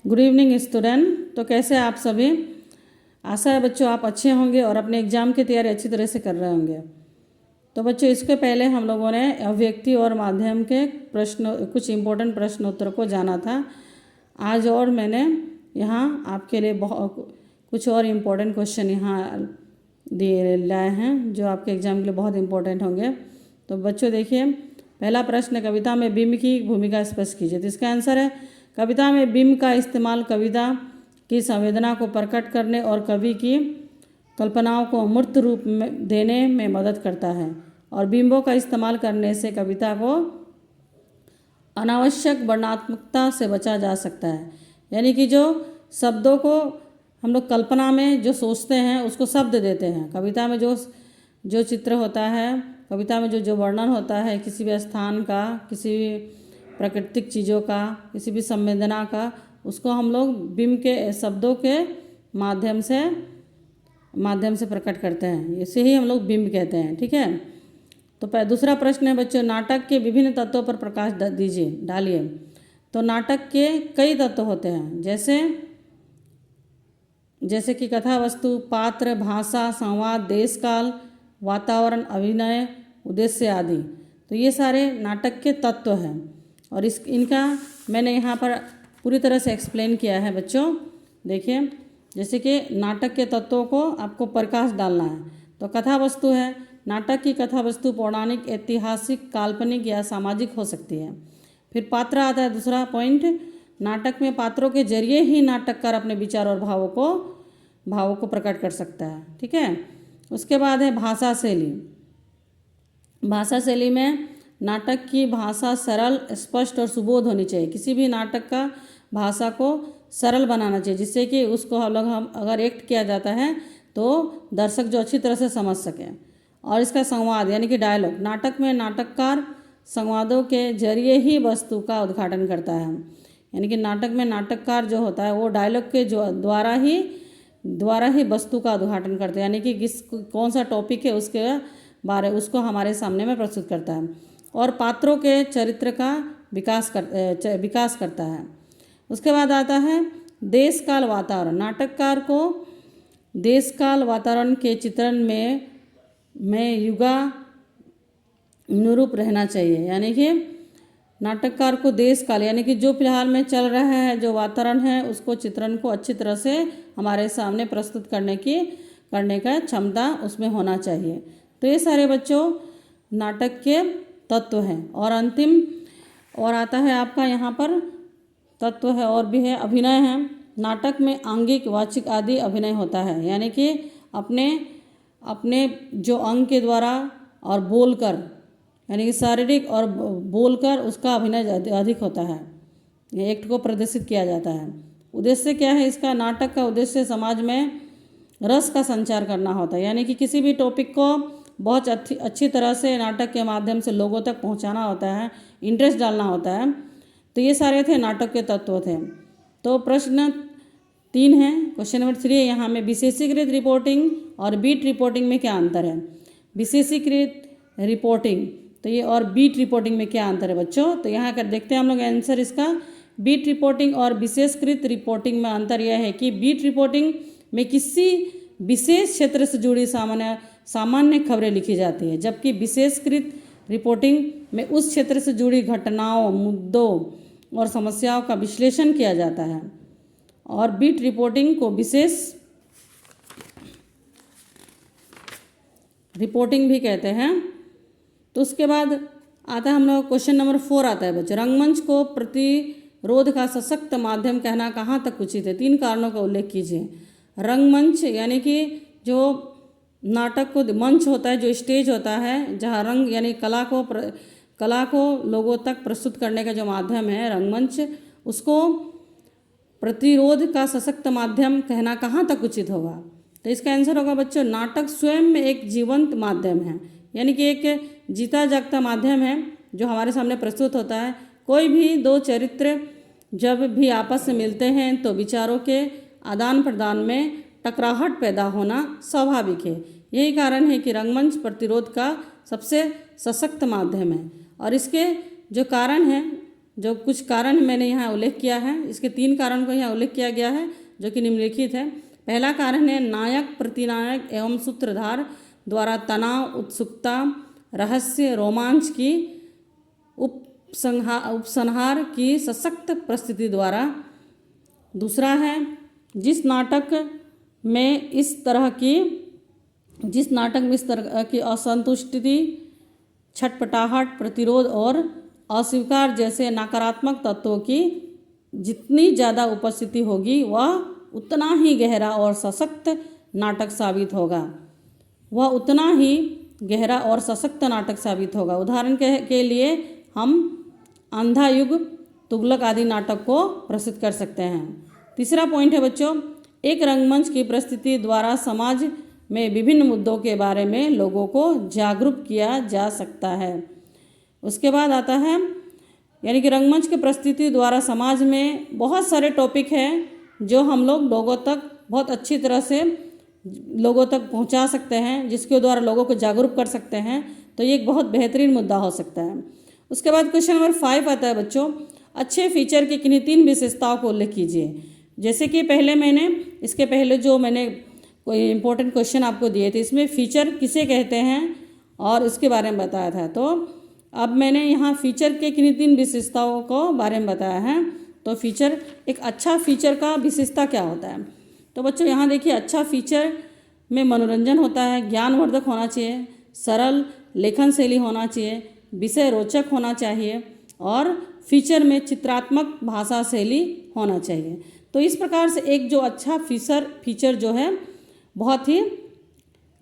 Good evening student. तो कैसे आप सभी? आशा है बच्चों आप अच्छे होंगे और अपने एग्ज़ाम की तैयारी अच्छी तरह से कर रहे होंगे। तो बच्चों इसके पहले हम लोगों ने अव्यक्ति और माध्यम के प्रश्न कुछ इम्पोर्टेंट प्रश्न उत्तर को जाना था। आज और मैंने यहाँ आपके लिए कुछ और इम्पोर्टेंट क्वेश्चन यहाँ दिए लाए हैं जो आपके एग्ज़ाम के लिए बहुत इम्पोर्टेंट होंगे। तो बच्चों देखिए, पहला प्रश्न, कविता में बिंब की भूमिका स्पष्ट कीजिए। तो इसका आंसर है, कविता में बिंब का इस्तेमाल कविता की संवेदना को प्रकट करने और कवि की कल्पनाओं को मूर्त रूप में देने में मदद करता है, और बिंबों का इस्तेमाल करने से कविता को अनावश्यक वर्णनात्मकता से बचा जा सकता है। यानी कि जो शब्दों को हम लोग कल्पना में जो सोचते हैं उसको शब्द देते हैं। कविता में जो चित्र होता है, कविता में जो वर्णन होता है किसी भी स्थान का, किसी भी प्राकृतिक चीज़ों का, किसी भी संवेदना का, उसको हम लोग बिंब के शब्दों के माध्यम से प्रकट करते हैं। इसे ही हम लोग बिंब कहते हैं। ठीक है। तो दूसरा प्रश्न है बच्चों, नाटक के विभिन्न तत्वों पर प्रकाश डालिए। तो नाटक के कई तत्व होते हैं, जैसे कि कथा वस्तु, पात्र, भाषा, संवाद, देश काल, वातावरण, अभिनय, उद्देश्य आदि। तो ये सारे नाटक के तत्व हैं और इनका मैंने यहाँ पर पूरी तरह से एक्सप्लेन किया है बच्चों। देखिए, जैसे कि नाटक के तत्वों को आपको प्रकाश डालना है। तो कथा वस्तु है, नाटक की कथा वस्तु पौराणिक, ऐतिहासिक, काल्पनिक या सामाजिक हो सकती है। फिर पात्र आता है दूसरा पॉइंट, नाटक में पात्रों के जरिए ही नाटककार अपने विचार और भावों को प्रकट कर सकता है। ठीक है। उसके बाद है भाषा शैली। भाषा शैली में नाटक की भाषा सरल, स्पष्ट और सुबोध होनी चाहिए। किसी भी नाटक का भाषा को सरल बनाना चाहिए, जिससे कि उसको हम अगर एक्ट किया जाता है तो दर्शक जो अच्छी तरह से समझ सकें। और इसका संवाद यानी कि डायलॉग, नाटक में नाटककार संवादों के जरिए ही वस्तु का उद्घाटन करता है। यानी कि नाटक में नाटककार जो होता है वो डायलॉग के द्वारा ही वस्तु का उद्घाटन करते हैं। यानी कि कौन सा टॉपिक है उसको हमारे सामने में प्रस्तुत करता है और पात्रों के चरित्र का विकास करता है। उसके बाद आता है देश काल वातावरण। नाटककार को देश काल वातावरण के चित्रण में युगानुरूप रहना चाहिए। यानी कि नाटककार को देश काल यानी कि जो फिलहाल में चल रहा है, जो वातावरण है, उसको चित्रण को अच्छी तरह से हमारे सामने प्रस्तुत करने का क्षमता उसमें होना चाहिए। तो ये सारे बच्चों नाटक के तत्व हैं। और अंतिम और आता है आपका यहाँ पर तत्व है और भी है, अभिनय है। नाटक में आंगिक, वाचिक आदि अभिनय होता है। यानी कि अपने जो अंग के द्वारा और बोलकर, यानी कि शारीरिक और बोलकर उसका अभिनय अधिक होता है, एक्ट को प्रदर्शित किया जाता है। उद्देश्य क्या है इसका? नाटक का उद्देश्य समाज में रस का संचार करना होता है। यानी कि किसी भी टॉपिक को बहुत अच्छी तरह से नाटक के माध्यम से लोगों तक पहुंचाना होता है, इंटरेस्ट डालना होता है। तो ये सारे थे नाटक के तत्व थे। तो प्रश्न 3 है, क्वेश्चन नंबर 3 है यहाँ में, विशेषीकृत रिपोर्टिंग और बीट रिपोर्टिंग में क्या अंतर है? विशेषीकृत रिपोर्टिंग तो ये और बीट रिपोर्टिंग में क्या अंतर है बच्चों? तो यहाँ कर देखते हैं हम लोग आंसर इसका। बीट रिपोर्टिंग और विशेषकृत रिपोर्टिंग में अंतर यह है कि बीट रिपोर्टिंग में किसी विशेष क्षेत्र से जुड़ी सामान्य खबरें लिखी जाती है, जबकि विशेषकृत रिपोर्टिंग में उस क्षेत्र से जुड़ी घटनाओं, मुद्दों और समस्याओं का विश्लेषण किया जाता है। और बीट रिपोर्टिंग को विशेष रिपोर्टिंग भी कहते हैं। तो उसके बाद आता है हम लोग क्वेश्चन नंबर 4 आता है बच्चों, रंगमंच को प्रतिरोध का सशक्त माध्यम कहना कहाँ तक उचित है? 3 कारणों का उल्लेख कीजिए। रंगमंच यानी कि जो नाटक को मंच होता है, जो स्टेज होता है, जहाँ रंग यानी कला को लोगों तक प्रस्तुत करने का जो माध्यम है रंगमंच, उसको प्रतिरोध का सशक्त माध्यम कहना कहाँ तक उचित होगा? तो इसका आंसर होगा बच्चों, नाटक स्वयं में एक जीवंत माध्यम है। यानी कि एक जीता जागता माध्यम है जो हमारे सामने प्रस्तुत होता है। कोई भी 2 चरित्र जब भी आपस में मिलते हैं तो विचारों के आदान प्रदान में टकराहट पैदा होना स्वाभाविक है। यही कारण है कि रंगमंच प्रतिरोध का सबसे सशक्त माध्यम है। और इसके जो कारण हैं जो कुछ कारण मैंने यहाँ उल्लेख किया है, इसके 3 कारण को यहाँ उल्लेख किया गया है जो कि निम्नलिखित है। पहला कारण है नायक, प्रतिनायक एवं सूत्रधार द्वारा तनाव, उत्सुकता, रहस्य, रोमांच की उपसंहार की सशक्त प्रस्तुति द्वारा। दूसरा है जिस नाटक में इस तरह की असंतुष्टि, छटपटाहट, प्रतिरोध और अस्वीकार जैसे नकारात्मक तत्वों की जितनी ज़्यादा उपस्थिति होगी वह उतना ही गहरा और सशक्त नाटक साबित होगा। उदाहरण के लिए हम अंधा युग, तुगलक आदि नाटक को प्रस्तुत कर सकते हैं। तीसरा पॉइंट है बच्चों, एक रंगमंच की प्रस्तुति द्वारा समाज में विभिन्न मुद्दों के बारे में लोगों को जागरूक किया जा सकता है। उसके बाद आता है यानी कि रंगमंच की प्रस्तुति द्वारा समाज में बहुत सारे टॉपिक हैं जो हम लोग लोगों तक बहुत अच्छी तरह से लोगों तक पहुंचा सकते हैं, जिसके द्वारा लोगों को जागरूक कर सकते हैं। तो ये एक बहुत बेहतरीन मुद्दा हो सकता है। उसके बाद क्वेश्चन नंबर 5 आता है बच्चों, अच्छे फीचर की किन्हीं 3 विशेषताओं को उल्लेख कीजिए। जैसे कि इसके पहले जो मैंने कोई इंपॉर्टेंट क्वेश्चन आपको दिए थे, इसमें फीचर किसे कहते हैं और इसके बारे में बताया था। तो अब मैंने यहाँ फीचर के किन्हीं 3 विशेषताओं को बारे में बताया है। तो फीचर, एक अच्छा फीचर का विशेषता क्या होता है। तो बच्चों यहाँ देखिए, अच्छा फीचर में मनोरंजन होता है, ज्ञानवर्धक होना चाहिए, सरल लेखन शैली होना चाहिए, विषय रोचक होना चाहिए और फीचर में चित्रात्मक भाषा शैली होना चाहिए। तो इस प्रकार से एक जो अच्छा फीचर जो है बहुत ही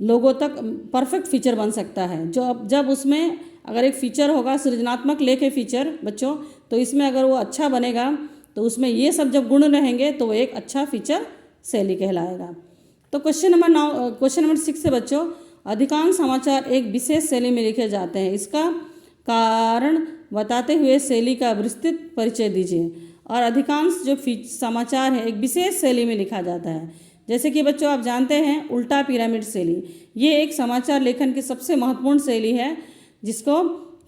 लोगों तक परफेक्ट फीचर बन सकता है। जब उसमें अगर एक फीचर होगा सृजनात्मक लेख है फीचर बच्चों, तो इसमें अगर वो अच्छा बनेगा तो उसमें ये सब जब गुण रहेंगे तो वो एक अच्छा फीचर शैली कहलाएगा। तो क्वेश्चन नंबर 6 है बच्चों, अधिकांश समाचार एक विशेष शैली में लिखे जाते हैं, इसका कारण बताते हुए शैली का विस्तृत परिचय दीजिए। और अधिकांश जो समाचार है एक विशेष शैली में लिखा जाता है। जैसे कि बच्चों आप जानते हैं उल्टा पिरामिड शैली, ये एक समाचार लेखन की सबसे महत्वपूर्ण शैली है जिसको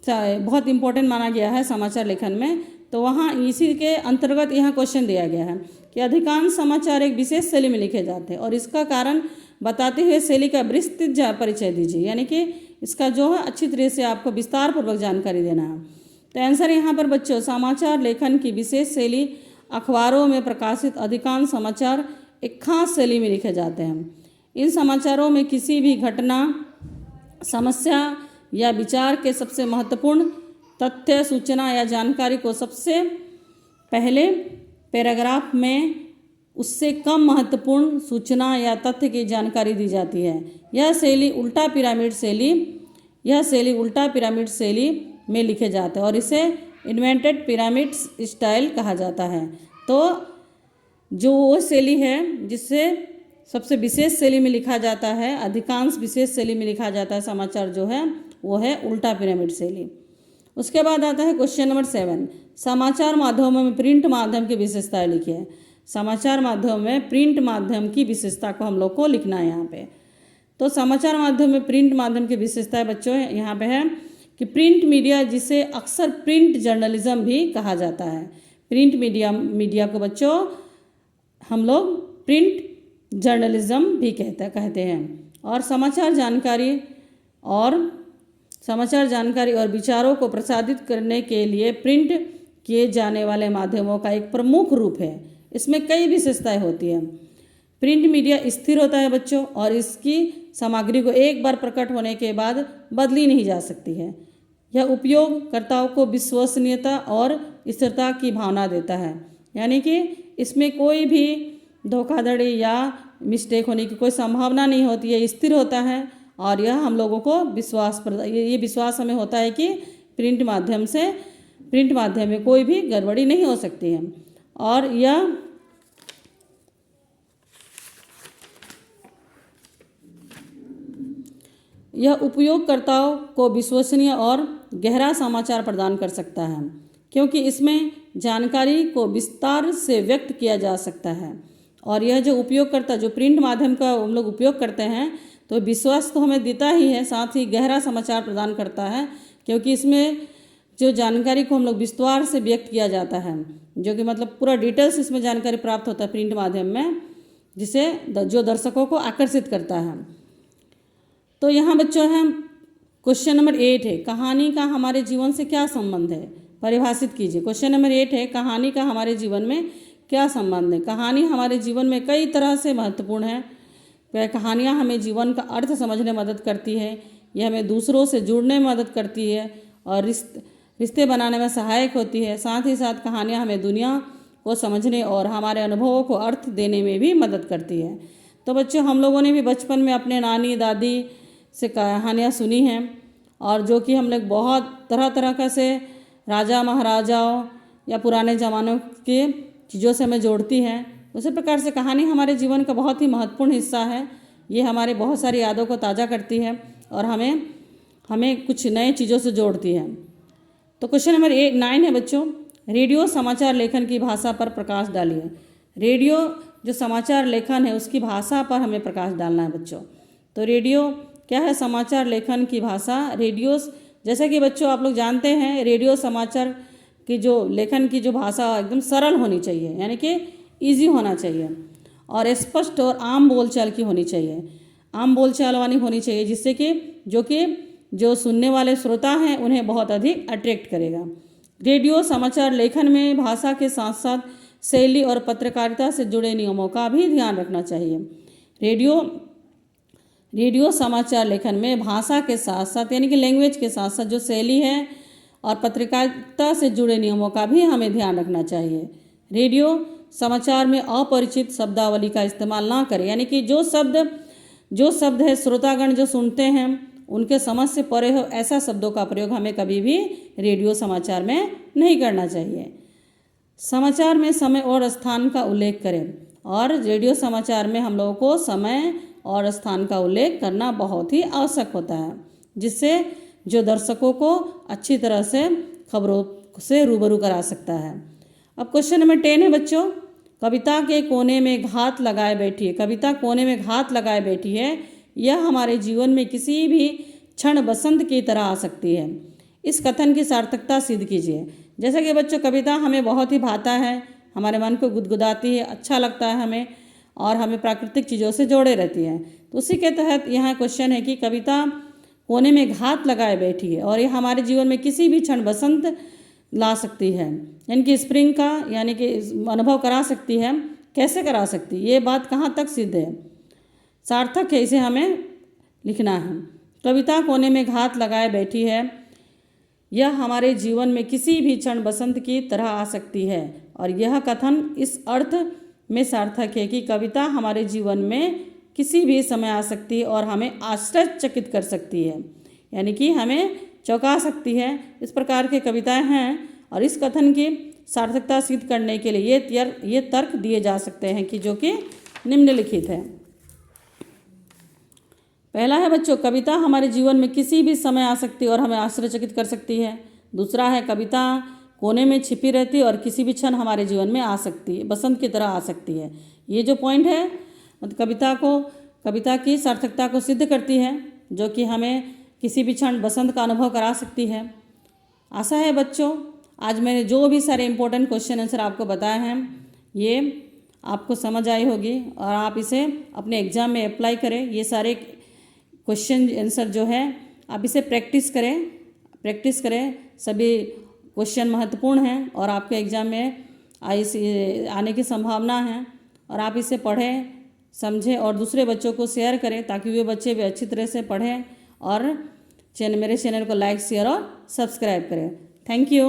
बहुत इम्पोर्टेंट माना गया है समाचार लेखन में। तो वहाँ इसी के अंतर्गत यहाँ क्वेश्चन दिया गया है कि अधिकांश समाचार एक विशेष शैली में लिखे जाते हैं और इसका कारण बताते हुए शैली का विस्तृत परिचय दीजिए, यानी कि इसका जो है अच्छी तरह से आपको विस्तार पूर्वक जानकारी देना है। तो आंसर यहाँ पर बच्चों, समाचार लेखन की विशेष शैली, अखबारों में प्रकाशित अधिकांश समाचार एक खास शैली में लिखे जाते हैं। इन समाचारों में किसी भी घटना, समस्या या विचार के सबसे महत्वपूर्ण तथ्य, सूचना या जानकारी को सबसे पहले पैराग्राफ में उससे कम महत्वपूर्ण सूचना या तथ्य की जानकारी दी जाती है। यह शैली उल्टा पिरामिड शैली में लिखे जाते हैं और इसे इन्वेंटेड पिरामिड स्टाइल कहा जाता है। तो जो वो शैली है जिससे सबसे विशेष शैली में लिखा जाता है, अधिकांश विशेष शैली में लिखा जाता है समाचार जो है वो है उल्टा पिरामिड शैली। उसके बाद आता है क्वेश्चन नंबर 7, समाचार माध्यमों में प्रिंट माध्यम की विशेषताएं लिखिए। समाचार माध्यम में प्रिंट माध्यम की विशेषता को हम लोग को लिखना है यहाँ पे। तो समाचार माध्यम में प्रिंट माध्यम की विशेषताएं बच्चों यहाँ पे है कि प्रिंट मीडिया, जिसे अक्सर प्रिंट जर्नलिज्म भी कहा जाता है। प्रिंट मीडिया को बच्चों हम लोग प्रिंट जर्नलिज्म भी कहते हैं। और समाचार जानकारी और विचारों को प्रसारित करने के लिए प्रिंट किए जाने वाले माध्यमों का एक प्रमुख रूप है। इसमें कई विशेषताएं होती हैं। प्रिंट मीडिया स्थिर होता है बच्चों और इसकी सामग्री को एक बार प्रकट होने के बाद बदली नहीं जा सकती है। यह उपयोगकर्ताओं को विश्वसनीयता और स्थिरता की भावना देता है, यानी कि इसमें कोई भी धोखाधड़ी या मिस्टेक होने की कोई संभावना नहीं होती है, स्थिर होता है। और यह हम लोगों को ये विश्वास हमें होता है कि प्रिंट माध्यम में कोई भी गड़बड़ी नहीं हो सकती है। और यह उपयोगकर्ताओं को विश्वसनीय और गहरा समाचार प्रदान कर सकता है, क्योंकि इसमें जानकारी को विस्तार से व्यक्त किया जा सकता है। और यह जो उपयोगकर्ता, जो प्रिंट माध्यम का हम लोग उपयोग करते हैं, तो विश्वास तो हमें देता ही है, साथ ही गहरा समाचार प्रदान करता है, क्योंकि इसमें जो जानकारी को हम लोग विस्तार से व्यक्त किया जाता है, जो कि मतलब पूरा डिटेल्स इसमें जानकारी प्राप्त होता है प्रिंट माध्यम में, जिसे जो दर्शकों को आकर्षित करता है। तो यहाँ बच्चों है क्वेश्चन नंबर 8 है, कहानी का हमारे जीवन से क्या संबंध है, परिभाषित कीजिए। क्वेश्चन नंबर 8 है, कहानी का हमारे जीवन में क्या संबंध है। कहानी हमारे जीवन में कई तरह से महत्वपूर्ण है। कहानियाँ हमें जीवन का अर्थ समझने में मदद करती है, यह हमें दूसरों से जुड़ने में मदद करती है और रिश्ते बनाने में सहायक होती है। साथ ही साथ कहानियाँ हमें दुनिया को समझने और हमारे अनुभवों को अर्थ देने में भी मदद करती है। तो बच्चों, हम लोगों ने भी बचपन में अपने नानी दादी से कहानियाँ सुनी हैं, और जो कि हम लोग बहुत तरह तरह का से राजा महाराजाओं या पुराने ज़मानों के चीज़ों से हमें जोड़ती हैं। उसी प्रकार से कहानी हमारे जीवन का बहुत ही महत्वपूर्ण हिस्सा है। ये हमारे बहुत सारी यादों को ताज़ा करती है और हमें कुछ नए चीज़ों से जोड़ती है। तो क्वेश्चन नंबर 9 है बच्चों, रेडियो समाचार लेखन की भाषा पर प्रकाश डालिए। रेडियो जो समाचार लेखन है उसकी भाषा पर हमें प्रकाश डालना है बच्चों। तो रेडियो क्या है, समाचार लेखन की भाषा। रेडियो, जैसे कि बच्चों आप लोग जानते हैं, रेडियो समाचार की जो लेखन की जो भाषा एकदम सरल होनी चाहिए, यानी कि ईजी होना चाहिए और स्पष्ट और आम बोलचाल की होनी चाहिए, आम बोलचाल वाली होनी चाहिए, जिससे कि जो सुनने वाले श्रोता हैं उन्हें बहुत अधिक अट्रैक्ट करेगा। रेडियो समाचार लेखन में भाषा के साथ साथ शैली और पत्रकारिता से जुड़े नियमों का भी ध्यान रखना चाहिए। रेडियो समाचार लेखन में भाषा के साथ साथ यानी कि लैंग्वेज के साथ साथ जो शैली है और पत्रकारिता से जुड़े नियमों का भी हमें ध्यान रखना चाहिए। रेडियो समाचार में अपरिचित शब्दावली का इस्तेमाल ना करें, यानी कि जो शब्द है श्रोतागण जो सुनते हैं उनके समझ से परे हो, ऐसा शब्दों का प्रयोग हमें कभी भी रेडियो समाचार में नहीं करना चाहिए। समाचार में समय और स्थान का उल्लेख करें, और रेडियो समाचार में हम लोगों को समय और स्थान का उल्लेख करना बहुत ही आवश्यक होता है, जिससे जो दर्शकों को अच्छी तरह से खबरों से रूबरू करा सकता है। अब क्वेश्चन नंबर 10 है बच्चों, कविता के कोने में घात लगाए बैठी है। कविता कोने में घात लगाए बैठी है, यह हमारे जीवन में किसी भी क्षण बसंत की तरह आ सकती है। इस कथन की सार्थकता सिद्ध कीजिए। जैसे कि बच्चों, कविता हमें बहुत ही भाता है, हमारे मन को गुदगुदाती है, अच्छा लगता है हमें, और हमें प्राकृतिक चीज़ों से जोड़े रहती है। तो उसी के तहत यहाँ क्वेश्चन है कि कविता कोने में घात लगाए बैठी है और ये हमारे जीवन में किसी भी क्षण बसंत ला सकती है, यानी कि स्प्रिंग का यानी कि अनुभव करा सकती है। कैसे करा सकती है, ये बात कहाँ तक सिद्ध है, सार्थक है, इसे हमें लिखना है। कविता कोने में घात लगाए बैठी है, यह हमारे जीवन में किसी भी क्षण बसंत की तरह आ सकती है। और यह कथन इस अर्थ में सार्थक है कि कविता हमारे जीवन में किसी भी समय आ सकती है और हमें आश्चर्यचकित कर सकती है, यानी कि हमें चौंका सकती है। इस प्रकार के कविताएं हैं और इस कथन की सार्थकता सिद्ध करने के लिए ये तर्क दिए जा सकते हैं कि जो कि निम्नलिखित है। पहला है बच्चों, कविता हमारे जीवन में किसी भी समय आ सकती है और हमें आश्चर्यचकित कर सकती है। दूसरा है, कविता कोने में छिपी रहती है और किसी भी क्षण हमारे जीवन में आ सकती है, बसंत की तरह आ सकती है। ये जो पॉइंट है मतलब कविता की सार्थकता को सिद्ध करती है, जो कि हमें किसी भी क्षण बसंत का अनुभव करा सकती है। आशा है बच्चों आज मैंने जो भी सारे इंपॉर्टेंट क्वेश्चन आंसर आपको बताए हैं ये आपको समझ आई होगी और आप इसे अपने एग्ज़ाम में अप्लाई करें। ये सारे क्वेश्चन आंसर जो है आप इसे प्रैक्टिस करें। सभी क्वेश्चन महत्वपूर्ण हैं और आपके एग्ज़ाम में आने की संभावना है, और आप इसे पढ़ें, समझें और दूसरे बच्चों को शेयर करें ताकि वे बच्चे भी अच्छी तरह से पढ़ें और मेरे चैनल को लाइक, शेयर और सब्सक्राइब करें। Thank you.